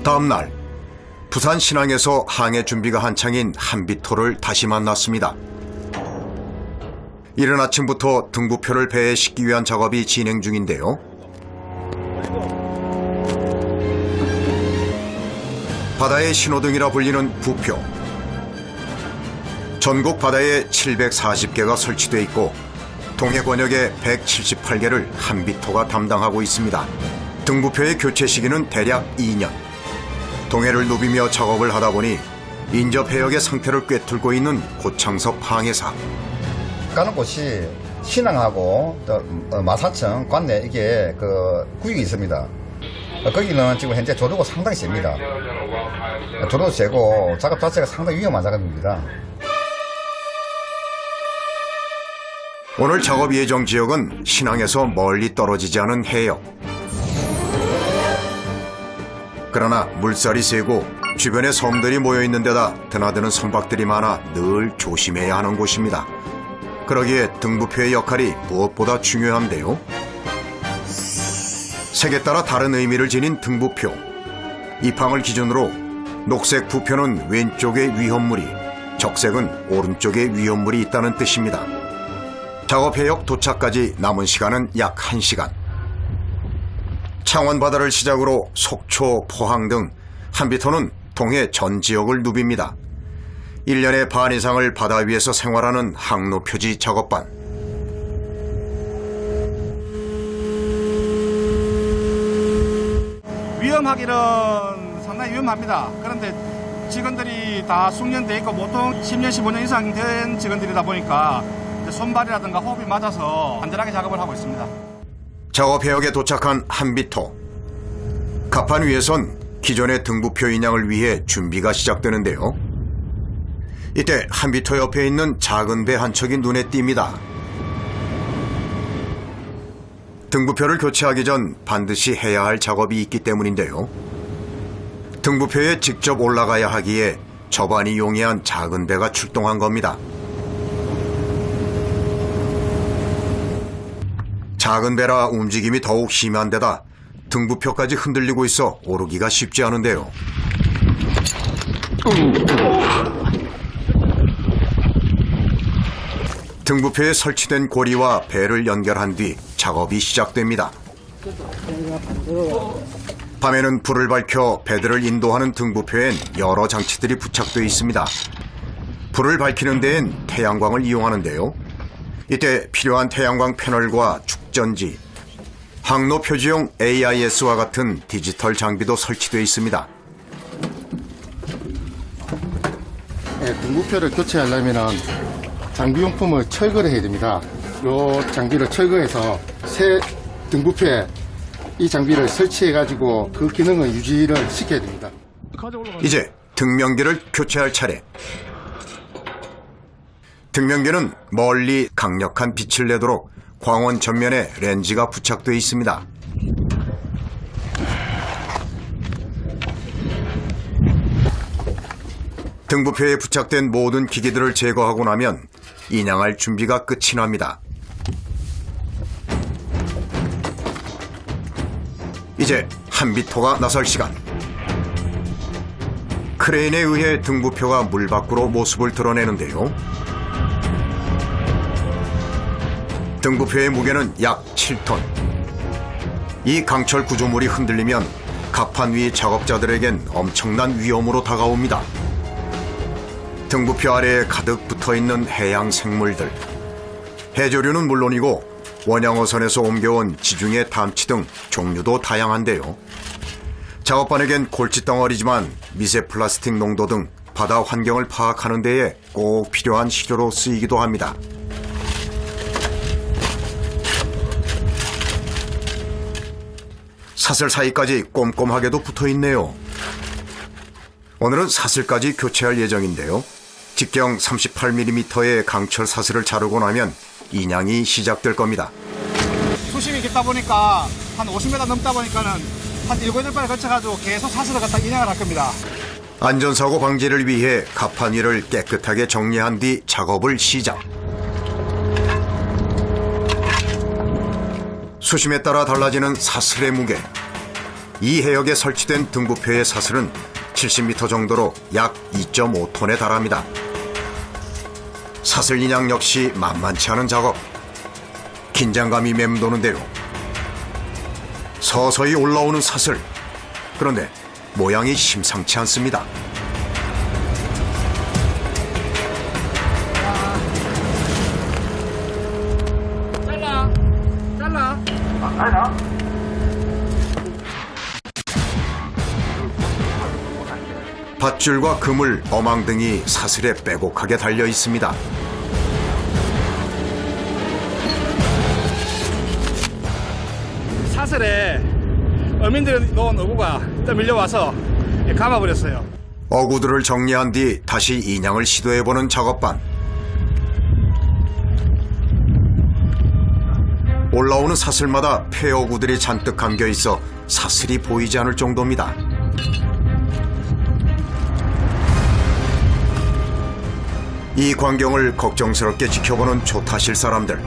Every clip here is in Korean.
다음 날 부산 신항에서 항해 준비가 한창인 한비토를 다시 만났습니다. 이른 아침부터 등부표를 배에 싣기 위한 작업이 진행 중인데요. 바다의 신호등이라 불리는 부표. 전국 바다에 740개가 설치돼 있고 동해 권역에 178개를 한비토가 담당하고 있습니다. 등부표의 교체 시기는 대략 2년. 동해를 누비며 작업을 하다 보니 인접 해역의 상태를 꿰뚫고 있는 고창석 항해사. 가는 곳이 신항하고 또 마사청, 관내 이게 그 구역이 있습니다. 거기는 지금 현재 조류가 상당히 셉니다. 조류도 세고 작업 자체가 상당히 위험한 작업입니다. 오늘 작업 예정 지역은 신항에서 멀리 떨어지지 않은 해역. 그러나 물살이 세고 주변에 섬들이 모여있는 데다 드나드는 선박들이 많아 늘 조심해야 하는 곳입니다. 그러기에 등부표의 역할이 무엇보다 중요한데요. 색에 따라 다른 의미를 지닌 등부표. 입항을 기준으로 녹색 부표는 왼쪽에 위험물이, 적색은 오른쪽에 위험물이 있다는 뜻입니다. 작업 해역 도착까지 남은 시간은 약 1시간. 창원 바다를 시작으로 속초, 포항 등 한비토는 동해 전 지역을 누빕니다. 1년의 반 이상을 바다 위에서 생활하는 항로 표지 작업반. 위험하기는 상당히 위험합니다. 그런데 직원들이 다 숙련돼 있고 보통 10년, 15년 이상 된 직원들이다 보니까 손발이라든가 호흡이 맞아서 안전하게 작업을 하고 있습니다. 작업 해역에 도착한 한비토. 갑판 위에선 기존의 등부표 인양을 위해 준비가 시작되는데요. 이때 한비토 옆에 있는 작은 배 한 척이 눈에 띕니다. 등부표를 교체하기 전 반드시 해야 할 작업이 있기 때문인데요. 등부표에 직접 올라가야 하기에 저반이 용이한 작은 배가 출동한 겁니다. 작은 배라 움직임이 더욱 심한 데다 등부표까지 흔들리고 있어 오르기가 쉽지 않은데요. 등부표에 설치된 고리와 배를 연결한 뒤 작업이 시작됩니다. 밤에는 불을 밝혀 배들을 인도하는 등부표엔 여러 장치들이 부착되어 있습니다. 불을 밝히는 데엔 태양광을 이용하는데요. 이때 필요한 태양광 패널과 축전지, 항로 표지용 AIS와 같은 디지털 장비도 설치되어 있습니다. 등부표를 교체하려면 장비용품을 철거를 해야 됩니다. 이 장비를 철거해서 새 등부표에 이 장비를 설치해가지고 그 기능을 유지를 시켜야 됩니다. 이제 등명기를 교체할 차례. 등명기는 멀리 강력한 빛을 내도록 광원 전면에 렌즈가 부착되어 있습니다. 등부표에 부착된 모든 기기들을 제거하고 나면 인양할 준비가 끝이 납니다. 이제 한비토가 나설 시간. 크레인에 의해 등부표가 물 밖으로 모습을 드러내는데요. 등부표의 무게는 약 7톤. 이 강철 구조물이 흔들리면 갑판 위 작업자들에겐 엄청난 위험으로 다가옵니다. 등부표 아래에 가득 붙어있는 해양 생물들. 해조류는 물론이고 원양어선에서 옮겨온 지중해 담치 등 종류도 다양한데요. 작업반에겐 골칫덩어리지만 미세 플라스틱 농도 등 바다 환경을 파악하는 데에 꼭 필요한 시료로 쓰이기도 합니다. 사슬 사이까지 꼼꼼하게도 붙어있네요. 오늘은 사슬까지 교체할 예정인데요. 직경 38mm의 강철 사슬을 자르고 나면 인양이 시작될 겁니다. 수심이 깊다 보니까 한 50m 넘다 보니까는 한 7-8발 거쳐가지고 계속 사슬을 갖다 인양을 할 겁니다. 안전사고 방지를 위해 갑판 위를 깨끗하게 정리한 뒤 작업을 시작. 수심에 따라 달라지는 사슬의 무게. 이 해역에 설치된 등부표의 사슬은 70m 정도로 약 2.5톤에 달합니다. 사슬 인양 역시 만만치 않은 작업. 긴장감이 맴도는데요. 서서히 올라오는 사슬. 그런데 모양이 심상치 않습니다. 잘라. 밧줄과 그물, 어망 등이 사슬에 빼곡하게 달려 있습니다. 사슬에 어민들이 놓은 어구가 또 밀려와서 감아버렸어요. 어구들을 정리한 뒤 다시 인양을 시도해보는 작업반. 올라오는 사슬마다 폐어구들이 잔뜩 감겨 있어 사슬이 보이지 않을 정도입니다. 이 광경을 걱정스럽게 지켜보는 조타실 사람들.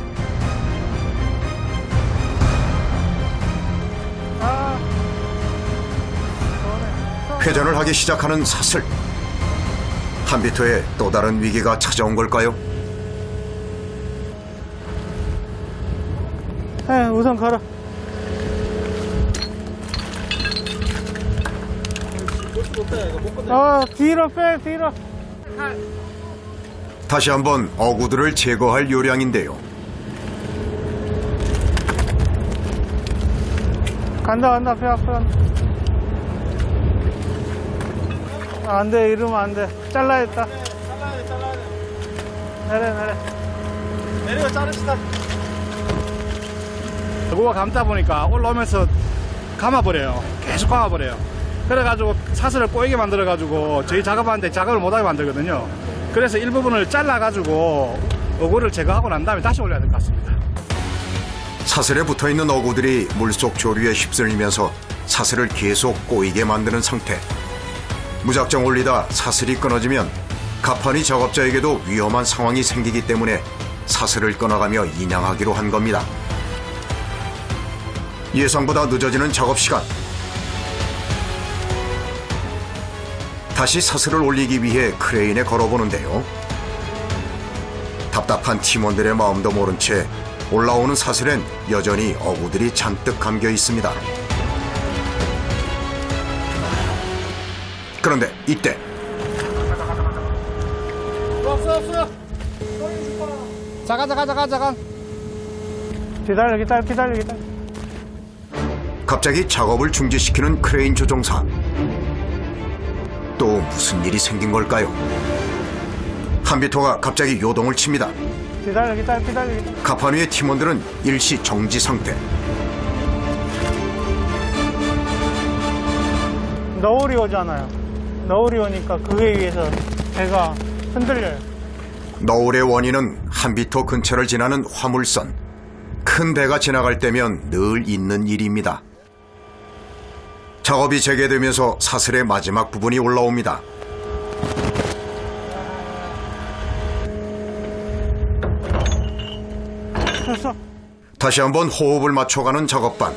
회전을 하기 시작하는 사슬. 한비토에 또 다른 위기가 찾아온 걸까요? 네, 우선 걸어. 뒤로 빼, 뒤로. 다시 한번 어구들을 제거할 요량인데요. 간다, 배 앞에 간다. 안 돼, 이러면 안 돼. 잘라야겠다. 내려. 내려 자릅시다. 어구가 감다 보니까 올라오면서 감아버려요. 계속 감아버려요. 그래가지고 사슬을 꼬이게 만들어가지고 저희 작업하는데 작업을 못하게 만들거든요. 그래서 일부분을 잘라가지고 어구를 제거하고 난 다음에 다시 올려야 될 것 같습니다. 사슬에 붙어있는 어구들이 물속 조류에 휩쓸리면서 사슬을 계속 꼬이게 만드는 상태. 무작정 올리다 사슬이 끊어지면 가판위 작업자에게도 위험한 상황이 생기기 때문에 사슬을 끊어가며 인양하기로 한 겁니다. 예상보다 늦어지는 작업시간. 다시 사슬을 올리기 위해 크레인에 걸어보는데요. 답답한 팀원들의 마음도 모른 채 올라오는 사슬엔 여전히 어구들이 잔뜩 감겨 있습니다. 그런데 이때 없어. 잠깐. 기다려. 갑자기 작업을 중지시키는 크레인 조종사. 또 무슨 일이 생긴 걸까요? 한비토가 갑자기 요동을 칩니다. 기다려. 가판위의 팀원들은 일시 정지 상태. 너울이 오잖아요. 너울이 오니까 그에 의해서 배가 흔들려요. 너울의 원인은 한비토 근처를 지나는 화물선. 큰 배가 지나갈 때면 늘 있는 일입니다. 작업이 재개되면서 사슬의 마지막 부분이 올라옵니다. 됐어. 다시 한번 호흡을 맞춰가는 작업반.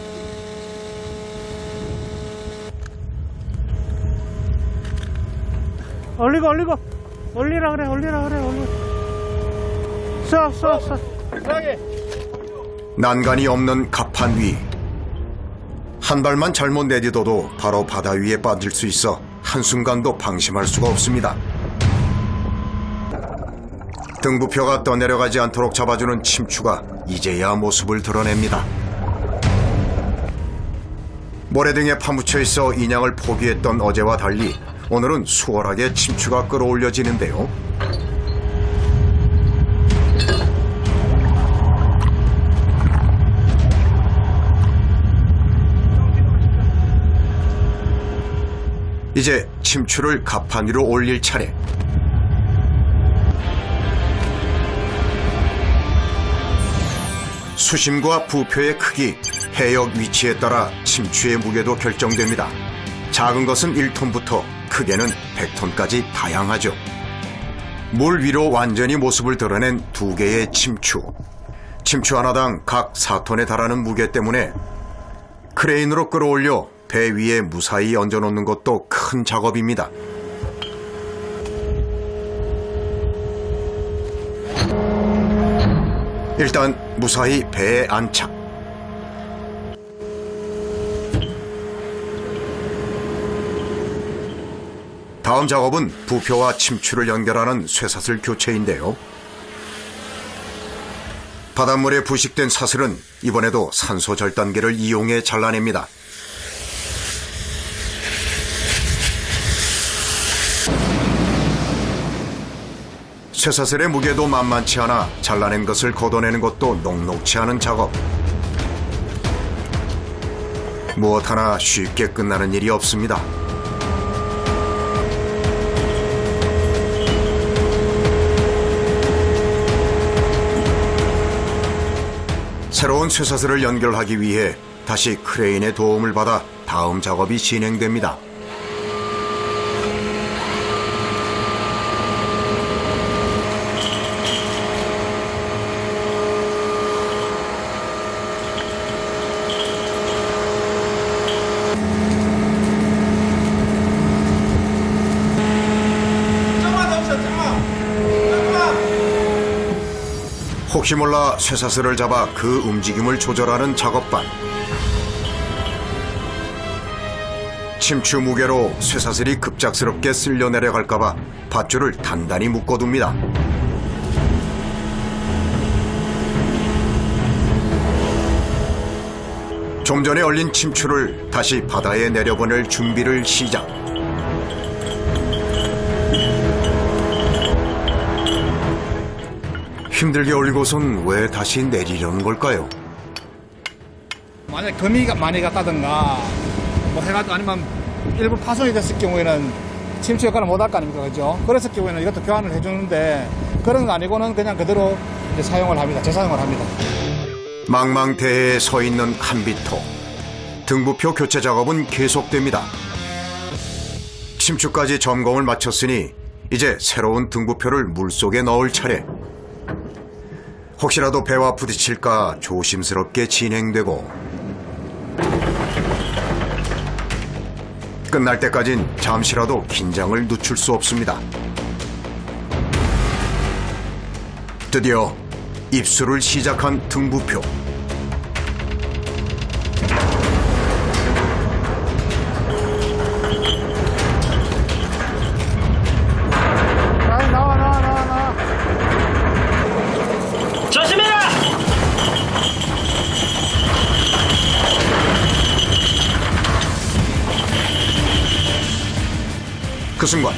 올리고. 올리라 그래. 써. 난간이 없는 가판 위. 한 발만 잘못 내딛어도 바로 바다 위에 빠질 수 있어 한순간도 방심할 수가 없습니다. 등부표가 떠내려가지 않도록 잡아주는 침추가 이제야 모습을 드러냅니다. 모래 등에 파묻혀 있어 인양을 포기했던 어제와 달리 오늘은 수월하게 침추가 끌어올려지는데요. 이제 침추를 가판 위로 올릴 차례. 수심과 부표의 크기, 해역 위치에 따라 침추의 무게도 결정됩니다. 작은 것은 1톤부터 크게는 100톤까지 다양하죠. 물 위로 완전히 모습을 드러낸 두 개의 침추. 침추 하나당 각 4톤에 달하는 무게 때문에 크레인으로 끌어올려 배 위에 무사히 얹어놓는 것도 큰 작업입니다. 일단 무사히 배에 안착. 다음 작업은 부표와 침추를 연결하는 쇠사슬 교체인데요. 바닷물에 부식된 사슬은 이번에도 산소 절단기를 이용해 잘라냅니다. 쇠사슬의 무게도 만만치 않아 잘라낸 것을 걷어내는 것도 녹록치 않은 작업. 무엇 하나 쉽게 끝나는 일이 없습니다. 새로운 쇠사슬을 연결하기 위해 다시 크레인의 도움을 받아 다음 작업이 진행됩니다. 혹시 몰라 쇠사슬을 잡아 그 움직임을 조절하는 작업반. 침추 무게로 쇠사슬이 급작스럽게 쓸려 내려갈까봐 밧줄을 단단히 묶어둡니다. 좀 전에 얼린 침추를 다시 바다에 내려보낼 준비를 시작. 힘들게 올리고선 왜 다시 내리려는 걸까요? 만약 거미가 많이 갔다든가 뭐 해가지고 아니면 일부 파손이 됐을 경우에는 침추 역할을 못 할 거 아닙니까, 그죠? 그랬을 경우에는 이것도 교환을 해주는데 그런 거 아니고는 그냥 그대로 이제 사용을 합니다. 재사용을 합니다. 망망대해에 서 있는 한비토. 등부표 교체 작업은 계속됩니다. 침추까지 점검을 마쳤으니 이제 새로운 등부표를 물속에 넣을 차례. 혹시라도 배와 부딪힐까 조심스럽게 진행되고 끝날 때까진 잠시라도 긴장을 늦출 수 없습니다. 드디어 입수를 시작한 등부표. 나와. 조심해라! 그 순간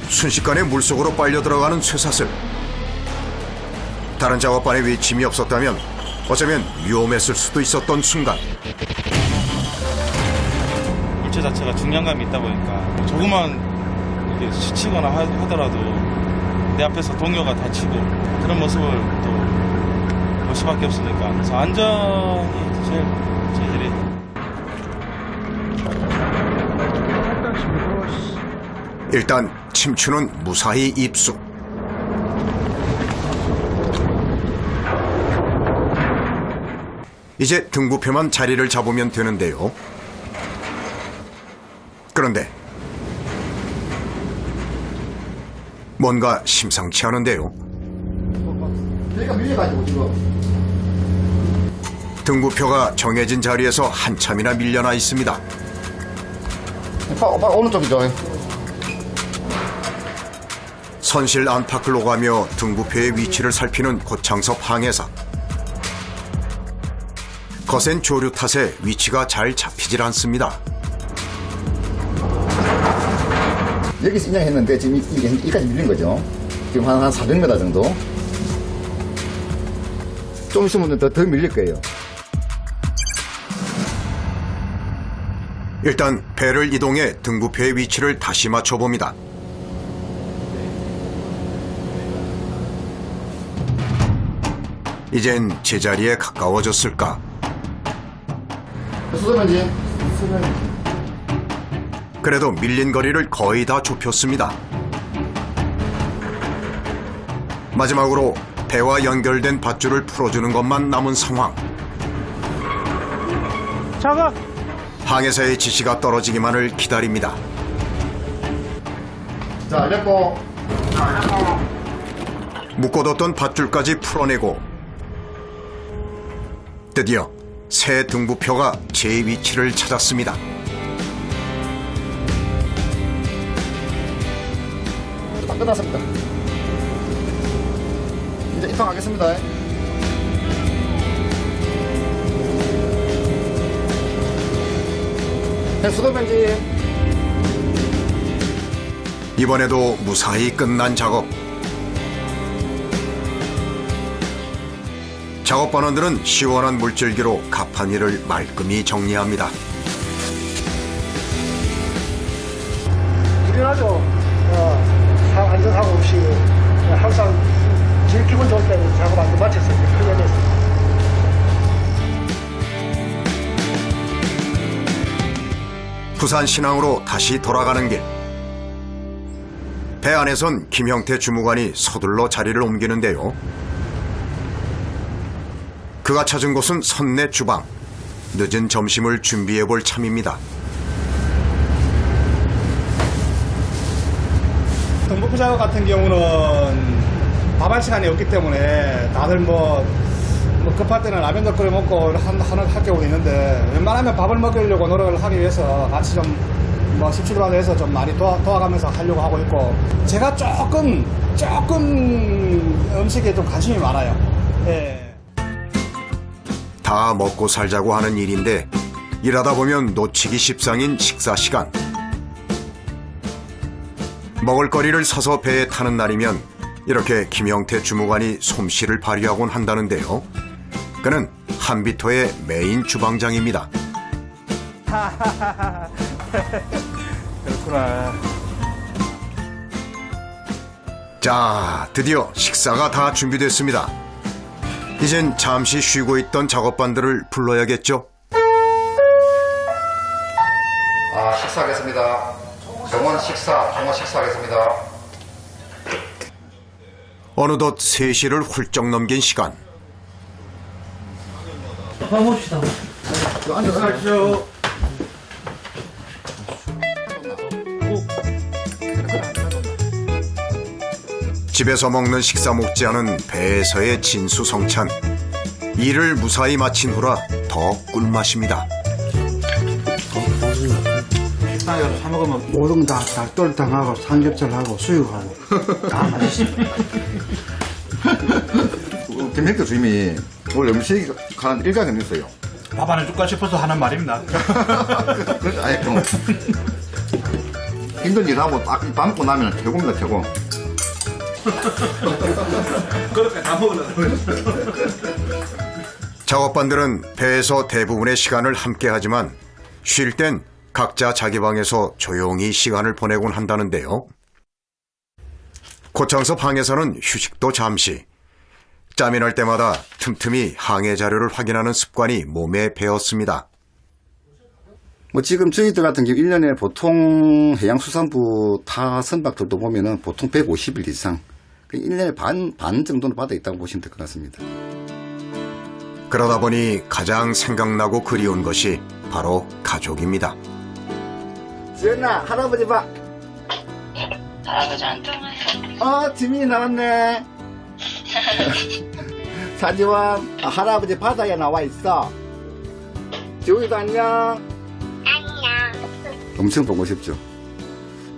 순식간에 물속으로 빨려 들어가는 쇠사슬. 다른 작업반에 외침이 없었다면 어쩌면 위험했을 수도 있었던 순간. 물체 자체가 중량감이 있다 보니까 조금만 이렇게 스치거나 하더라도 내 앞에서 동료가 다치고 그런 모습을 또 볼 수밖에 없으니까. 그래서 안전이 제일 일단 침추는 무사히 입수. 이제 등부표만 자리를 잡으면 되는데요. 그런데 뭔가 심상치 않은데요. 배가 밀려가지고 지금. 등부표가 정해진 자리에서 한참이나 밀려나 있습니다. 오빠 오른쪽이죠. 선실 안팎을 오가며 등부표의 위치를 살피는 고창섭 항해사. 거센 조류 탓에 위치가 잘 잡히질 않습니다. 여기서 인양했는데 지금 여기까지 밀린 거죠. 지금 한 400m 정도. 좀 있으면 더 밀릴 거예요. 일단 배를 이동해 등부표의 위치를 다시 맞춰봅니다. 이젠 제자리에 가까워졌을까? 수도면지. 그래도 밀린 거리를 거의 다 좁혔습니다. 마지막으로 배와 연결된 밧줄을 풀어주는 것만 남은 상황. 작업. 항해사의 지시가 떨어지기만을 기다립니다. 자, 이랬고. 묶어뒀던 밧줄까지 풀어내고 드디어 새 등부표가 제 위치를 찾았습니다. 다 끝났습니다. 이제 입항하겠습니다. 수도 변지. 이번에도 무사히 끝난 작업. 작업반원들은 시원한 물줄기로 가판위를 말끔히 정리합니다. 당연하죠. 안전사고 없이 항상 제일 기분 좋을 때 작업 안 마쳤어요. 크게 됐어요. 부산 신항으로 다시 돌아가는 길. 배 안에선 김형태 주무관이 서둘러 자리를 옮기는데요. 그가 찾은 곳은 선내 주방. 늦은 점심을 준비해볼 참입니다. 등부표 작업 같은 경우는 밥할 시간이 없기 때문에 다들 뭐 급할 때는 라면도 끓여 먹고 할 경우도 있는데 웬만하면 밥을 먹으려고 노력을 하기 위해서 같이 좀 뭐 17만 해서 좀 많이 도와가면서 하려고 하고 있고 제가 조금 음식에 좀 관심이 많아요. 예. 다 먹고 살자고 하는 일인데 일하다 보면 놓치기 십상인 식사 시간. 먹을거리를 사서 배에 타는 날이면 이렇게 김형태 주무관이 솜씨를 발휘하곤 한다는데요. 그는 한비토의 메인 주방장입니다. 그렇구나. 자, 드디어 식사가 다 준비됐습니다. 이젠 잠시 쉬고 있던 작업반들을 불러야겠죠. 식사하겠습니다. 정원 식사하겠습니다. 어느덧 3시를 훌쩍 넘긴 시간. 앉아서. 집에서 먹는 식사 못지않은 배에서의 진수성찬. 일을 무사히 마친 후라 더 꿀맛입니다. 모든 다 닭도리탕하고 삼겹살하고 수육하고 다 맛있어요. 김형태 주임이 원래 음식 하는 일각은 있어요. 밥 안 해줄까 싶어서 하는 말입니다. 아니, 좀 힘든 일하고 딱 밥 먹고 나면 최고입니다, 최고. 그렇게 다 먹으려고. 작업반들은 배에서 대부분의 시간을 함께 하지만 쉴 땐 각자 자기 방에서 조용히 시간을 보내곤 한다는데요. 고창서 방에서는 휴식도 잠시. 짬이 날 때마다 틈틈이 항해 자료를 확인하는 습관이 몸에 배었습니다. 뭐 지금 저희들 같은 경우 1년에 보통 해양수산부 타 선박들도 보면은 보통 150일 이상 1년에 반 정도는 받아 있다고 보시면 될 것 같습니다. 그러다 보니 가장 생각나고 그리운 것이 바로 가족입니다. 지은아, 할아버지 봐. 할아버지 안 통화해. 지민이 나왔네. 사지원, 할아버지 바다에 나와 있어. 지훈이도 안녕. 엄청 보고 싶죠.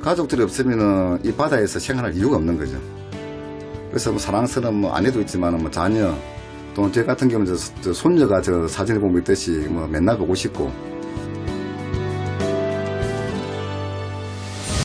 가족들이 없으면은 이 바다에서 생활할 이유가 없는 거죠. 그래서 뭐 사랑스러운 뭐 아내도 있지만 뭐 자녀, 또 제 같은 경우는 저 손녀가 저 사진을 보고 있듯이 뭐 맨날 보고 싶고